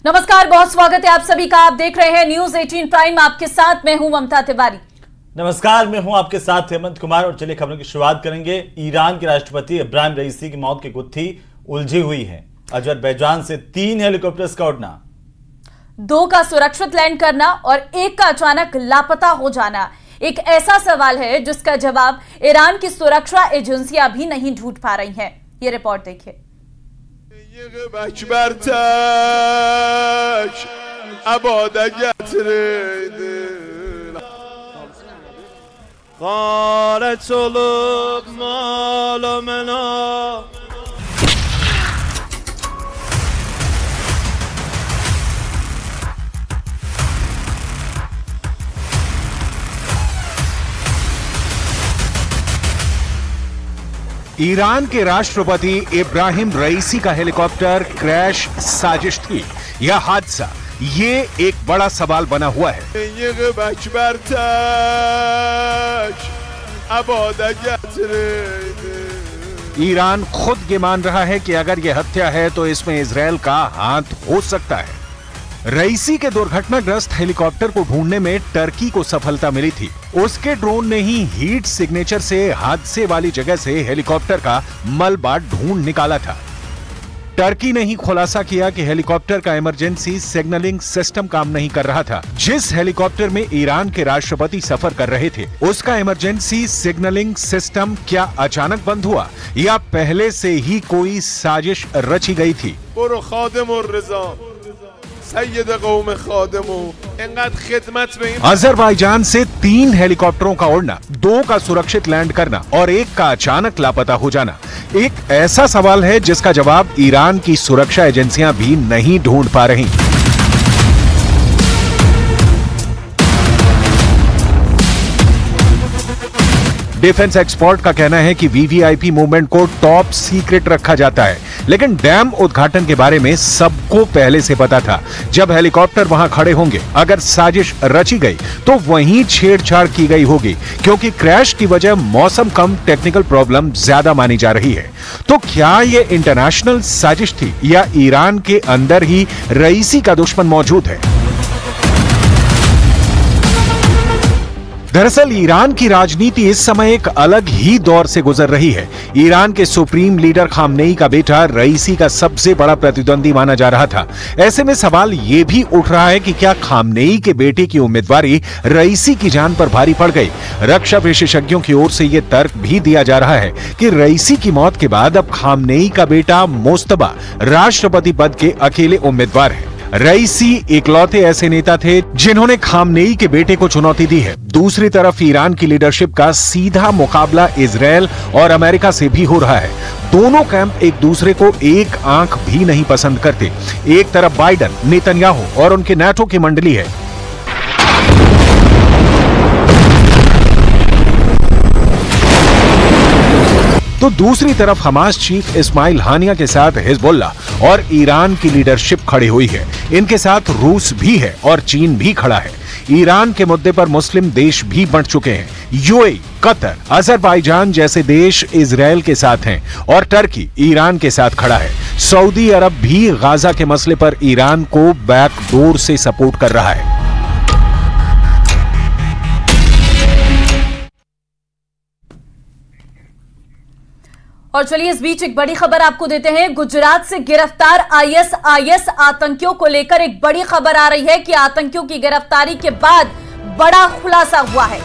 नमस्कार, बहुत स्वागत है आप सभी का। आप देख रहे हैं न्यूज 18 प्राइम। आपके साथ मैं हूं ममता तिवारी। नमस्कार, मैं हूं आपके साथ हेमंत कुमार। और चलिए खबरों की शुरुआत करेंगे। ईरान के राष्ट्रपति इब्राहिम रईसी की मौत की गुत्थी उलझी हुई है। अजरबैजान से 3 हेलीकॉप्टर्स का उड़ना, 2 का सुरक्षित लैंड करना और 1 का अचानक लापता हो जाना एक ऐसा सवाल है जिसका जवाब ईरान की सुरक्षा एजेंसियां भी नहीं ढूंढ पा रही हैं। ये रिपोर्ट देखिए। ईरान के राष्ट्रपति इब्राहिम रईसी का हेलीकॉप्टर क्रैश साजिश थी या हादसा, ये एक बड़ा सवाल बना हुआ है। ईरान खुद ये मान रहा है कि अगर यह हत्या है तो इसमें इजरायल का हाथ हो सकता है। रईसी के दुर्घटनाग्रस्त हेलीकॉप्टर को ढूंढने में टर्की को सफलता मिली थी। उसके ड्रोन ने ही हीट सिग्नेचर से हादसे वाली जगह से हेलीकॉप्टर का मलबा ढूंढ निकाला था। टर्की ने ही खुलासा किया कि हेलीकॉप्टर का इमरजेंसी सिग्नलिंग सिस्टम काम नहीं कर रहा था। जिस हेलीकॉप्टर में ईरान के राष्ट्रपति सफर कर रहे थे, उसका इमरजेंसी सिग्नलिंग सिस्टम क्या अचानक बंद हुआ या पहले से ही कोई साजिश रची गई थी? अजरबैजान से 3 हेलीकॉप्टरों का उड़ना, 2 का सुरक्षित लैंड करना और 1 का अचानक लापता हो जाना एक ऐसा सवाल है जिसका जवाब ईरान की सुरक्षा एजेंसियां भी नहीं ढूंढ पा रही। डिफेंस एक्सपर्ट का कहना है कि वीवीआईपी मूवमेंट को टॉप सीक्रेट रखा जाता है, लेकिन डैम उद्घाटन के बारे में सबको पहले से पता था। जब हेलीकॉप्टर वहां खड़े होंगे, अगर साजिश रची गई तो वहीं छेड़छाड़ की गई होगी, क्योंकि क्रैश की वजह मौसम कम टेक्निकल प्रॉब्लम ज्यादा मानी जा रही है। तो क्या ये इंटरनेशनल साजिश थी या ईरान के अंदर ही रईसी का दुश्मन मौजूद है? दरअसल ईरान की राजनीति इस समय एक अलग ही दौर से गुजर रही है। ईरान के सुप्रीम लीडर खामनेई का बेटा रईसी का सबसे बड़ा प्रतिद्वंदी माना जा रहा था। ऐसे में सवाल ये भी उठ रहा है कि क्या खामनेई के बेटे की उम्मीदवारी रईसी की जान पर भारी पड़ गई? रक्षा विशेषज्ञों की ओर से यह तर्क भी दिया जा रहा है कि रईसी की मौत के बाद अब खामनेई का बेटा मोस्तबा राष्ट्रपति पद के अकेले उम्मीदवार है। रईसी इकलौते ऐसे नेता थे जिन्होंने खामनेई के बेटे को चुनौती दी है। दूसरी तरफ ईरान की लीडरशिप का सीधा मुकाबला इजरायल और अमेरिका से भी हो रहा है। दोनों कैंप एक दूसरे को एक आंख भी नहीं पसंद करते। एक तरफ बाइडन, नेतन्याहू और उनके नाटो की मंडली है, तो दूसरी तरफ हमास चीफ इस्माइल हानिया के साथ हिजबुल्लाह और ईरान की लीडरशिप खड़ी हुई है। इनके साथ रूस भी है और चीन भी खड़ा है। ईरान के मुद्दे पर मुस्लिम देश भी बढ़ चुके हैं। यूएई, कतर, अजरबैजान जैसे देश इजरायल के साथ हैं और टर्की ईरान के साथ खड़ा है। सऊदी अरब भी गाजा के मसले पर ईरान को बैकडोर से सपोर्ट कर रहा है। और चलिए इस बीच एक बड़ी खबर आपको देते हैं। गुजरात से गिरफ्तार आईएस आतंकियों को लेकर एक बड़ी खबर आ रही है कि आतंकियों की गिरफ्तारी के बाद बड़ा खुलासा हुआ है।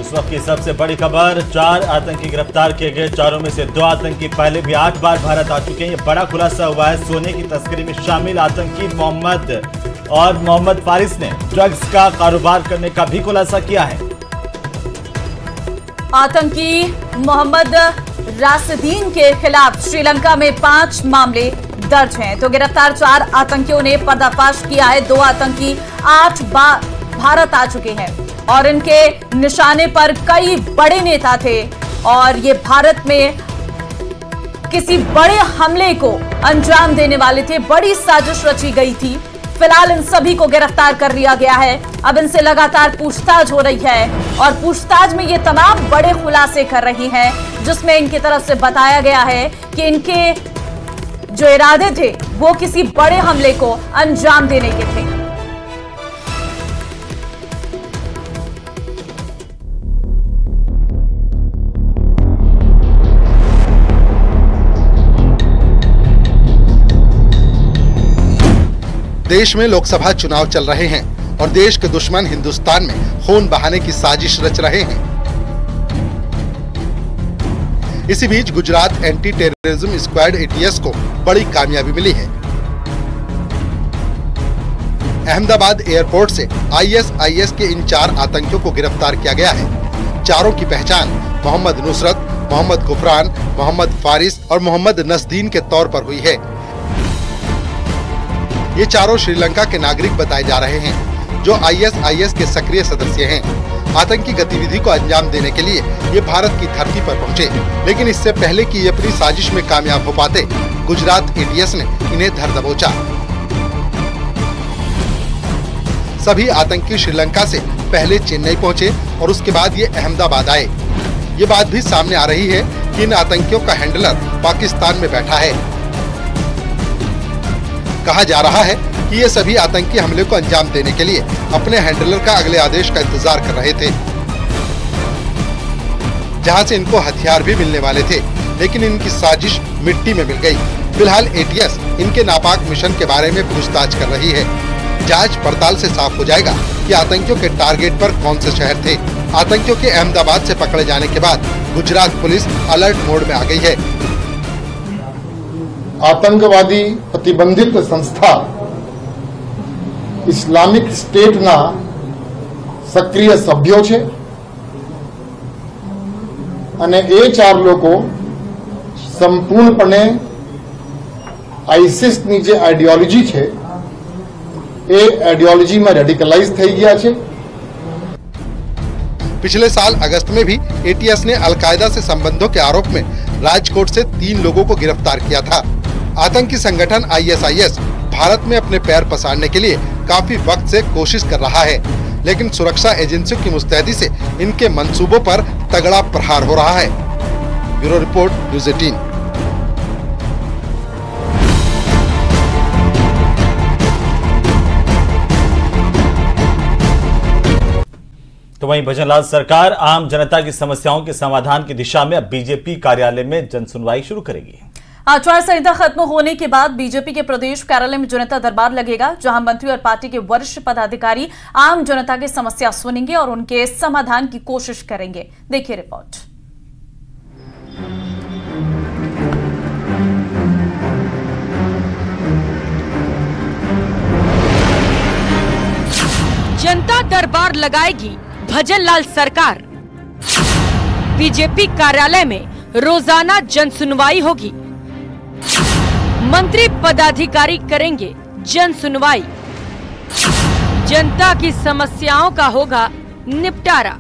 इस वक्त की सबसे बड़ी खबर, 4 आतंकी गिरफ्तार किए गए। 4 में से 2 आतंकी पहले भी 8 बार भारत आ चुके हैं। ये बड़ा खुलासा हुआ है। सोने की तस्करी में शामिल आतंकी मोहम्मद फारिस ने ड्रग्स का कारोबार करने का भी खुलासा किया है। आतंकी मोहम्मद राशिदीन के खिलाफ श्रीलंका में 5 मामले दर्ज हैं। तो गिरफ्तार 4 आतंकियों ने पर्दाफाश किया है। 2 आतंकी 8 बार भारत आ चुके हैं और इनके निशाने पर कई बड़े नेता थे और ये भारत में किसी बड़े हमले को अंजाम देने वाले थे। बड़ी साजिश रची गई थी। फिलहाल इन सभी को गिरफ्तार कर लिया गया है। अब इनसे लगातार पूछताछ हो रही है और पूछताछ में ये तमाम बड़े खुलासे कर रही हैं, जिसमें इनकी तरफ से बताया गया है कि इनके जो इरादे थे वो किसी बड़े हमले को अंजाम देने के थे। देश में लोकसभा चुनाव चल रहे हैं और देश के दुश्मन हिंदुस्तान में खून बहाने की साजिश रच रहे हैं। इसी बीच Gujarat anti terrorism squad ATS को बड़ी कामयाबी मिली है। अहमदाबाद एयरपोर्ट से ISIS के इन 4 आतंकियों को गिरफ्तार किया गया है। चारों की पहचान मोहम्मद नुसरत, मोहम्मद गुफरान, मोहम्मद फारिस और मोहम्मद नसदीन के तौर पर हुई है। ये चारों श्रीलंका के नागरिक बताए जा रहे हैं जो ISIS के सक्रिय सदस्य हैं। आतंकी गतिविधि को अंजाम देने के लिए ये भारत की धरती पर पहुंचे, लेकिन इससे पहले कि ये अपनी साजिश में कामयाब हो पाते, गुजरात ATS ने इन्हें धर दबोचा। सभी आतंकी श्रीलंका से पहले चेन्नई पहुंचे और उसके बाद ये अहमदाबाद आए। ये बात भी सामने आ रही है कि इन आतंकियों का हैंडलर पाकिस्तान में बैठा है। कहा जा रहा है कि ये सभी आतंकी हमले को अंजाम देने के लिए अपने हैंडलर का अगले आदेश का इंतजार कर रहे थे, जहां से इनको हथियार भी मिलने वाले थे, लेकिन इनकी साजिश मिट्टी में मिल गई। फिलहाल ATS इनके नापाक मिशन के बारे में पूछताछ कर रही है। जांच पड़ताल से साफ हो जाएगा कि आतंकियों के टारगेट पर कौन से शहर थे। आतंकियों के अहमदाबाद से पकड़े जाने के बाद गुजरात पुलिस अलर्ट मोड में आ गई है। आतंकवादी प्रतिबंधित संस्था इस्लामिक स्टेटना सक्रिय सभ्यो छे અને એ 4 લોકો સંપૂર્ણપણે આઈસિસની જે આઈડિયોલોજી છે એ આઈડિયોલોજીમાં રેડિકલાઇઝ થઈ ગયા છે। पिछले साल अगस्त में भी ATS ने अलकायदा से संबंधों के आरोप में राजकोट से 3 लोगों को गिरफ्तार किया था। आतंकी संगठन ISIS भारत में अपने पैर पसारने के लिए काफी वक्त से कोशिश कर रहा है, लेकिन सुरक्षा एजेंसियों की मुस्तैदी से इनके मंसूबों पर तगड़ा प्रहार हो रहा है। Bureau report, news 18। तो वहीं भजनलाल सरकार आम जनता की समस्याओं के समाधान की दिशा में अब बीजेपी कार्यालय में जनसुनवाई शुरू करेगी। आचार संहिता खत्म होने के बाद बीजेपी के प्रदेश कार्यालय में जनता दरबार लगेगा, जहां मंत्री और पार्टी के वरिष्ठ पदाधिकारी आम जनता की समस्या सुनेंगे और उनके समाधान की कोशिश करेंगे। देखिए रिपोर्ट। जनता दरबार लगाएगी भजनलाल सरकार। बीजेपी कार्यालय में रोजाना जनसुनवाई होगी। मंत्री पदाधिकारी करेंगे जनसुनवाई। जनता की समस्याओं का होगा निपटारा।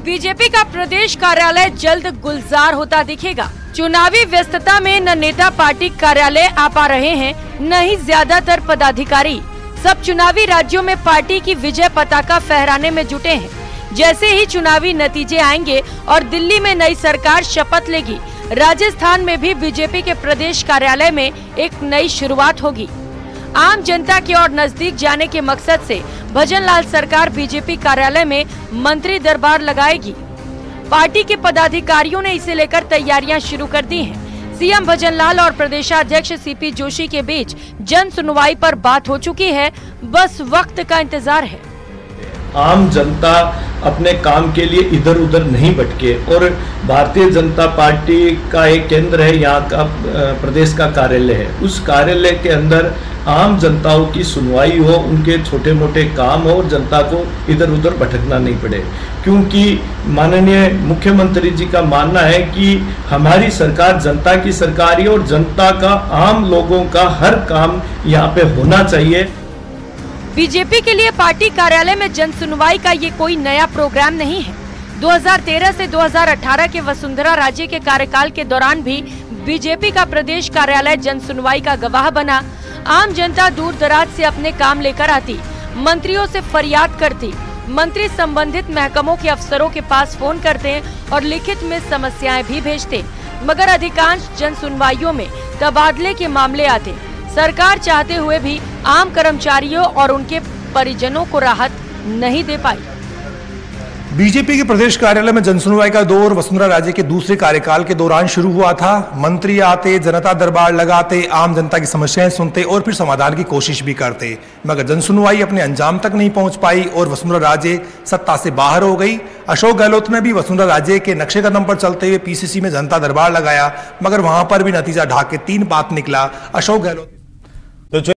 बीजेपी का प्रदेश कार्यालय जल्द गुलजार होता दिखेगा। चुनावी व्यस्तता में न नेता पार्टी कार्यालय आ पा रहे हैं, न ही ज्यादातर पदाधिकारी। सब चुनावी राज्यों में पार्टी की विजय पताका फहराने में जुटे हैं। जैसे ही चुनावी नतीजे आएंगे और दिल्ली में नई सरकार शपथ लेगी, राजस्थान में भी बीजेपी के प्रदेश कार्यालय में एक नई शुरुआत होगी। आम जनता की ओर नजदीक जाने के मकसद से भजनलाल सरकार बीजेपी कार्यालय में मंत्री दरबार लगाएगी। पार्टी के पदाधिकारियों ने इसे लेकर तैयारियां शुरू कर दी हैं। सीएम भजनलाल और प्रदेशाध्यक्ष CP जोशी के बीच जन सुनवाई पर बात हो चुकी है, बस वक्त का इंतजार है। आम जनता अपने काम के लिए इधर उधर नहीं भटके और भारतीय जनता पार्टी का एक केंद्र है, यहाँ का प्रदेश का कार्यालय है। उस कार्यालय के अंदर आम जनताओं की सुनवाई हो, उनके छोटे मोटे काम हो और जनता को इधर उधर भटकना नहीं पड़े। क्योंकि माननीय मुख्यमंत्री जी का मानना है कि हमारी सरकार जनता की सरकार है और जनता का, आम लोगों का हर काम यहाँ पे होना चाहिए। बीजेपी के लिए पार्टी कार्यालय में जन सुनवाई का ये कोई नया प्रोग्राम नहीं है। 2013 से 2018 के वसुंधरा राजे के कार्यकाल के दौरान भी बीजेपी का प्रदेश कार्यालय जन सुनवाई का गवाह बना। आम जनता दूर दराज से अपने काम लेकर आती, मंत्रियों से फरियाद करती, मंत्री संबंधित महकमों के अफसरों के पास फोन करते हैं और लिखित में समस्याएं भी भेजते, मगर अधिकांश जन सुनवाइयों में तबादले के मामले आते। सरकार चाहते हुए भी आम कर्मचारियों और उनके परिजनों को राहत नहीं दे पाई। बीजेपी के प्रदेश कार्यालय में जनसुनवाई का दौर वसुंधरा राजे के दूसरे कार्यकाल के दौरान शुरू हुआ था। मंत्री आते, जनता दरबार लगाते, आम जनता की समस्याएं सुनते और फिर समाधान की कोशिश भी करते, मगर जनसुनवाई अपने अंजाम तक नहीं पहुंच पाई और वसुंधरा राजे सत्ता से बाहर हो गई। अशोक गहलोत ने भी वसुंधरा राजे के नक्शे कदम पर चलते हुए पीसीसी में जनता दरबार लगाया, मगर वहां पर भी नतीजा ढाके 3 बात निकला। अशोक गहलोत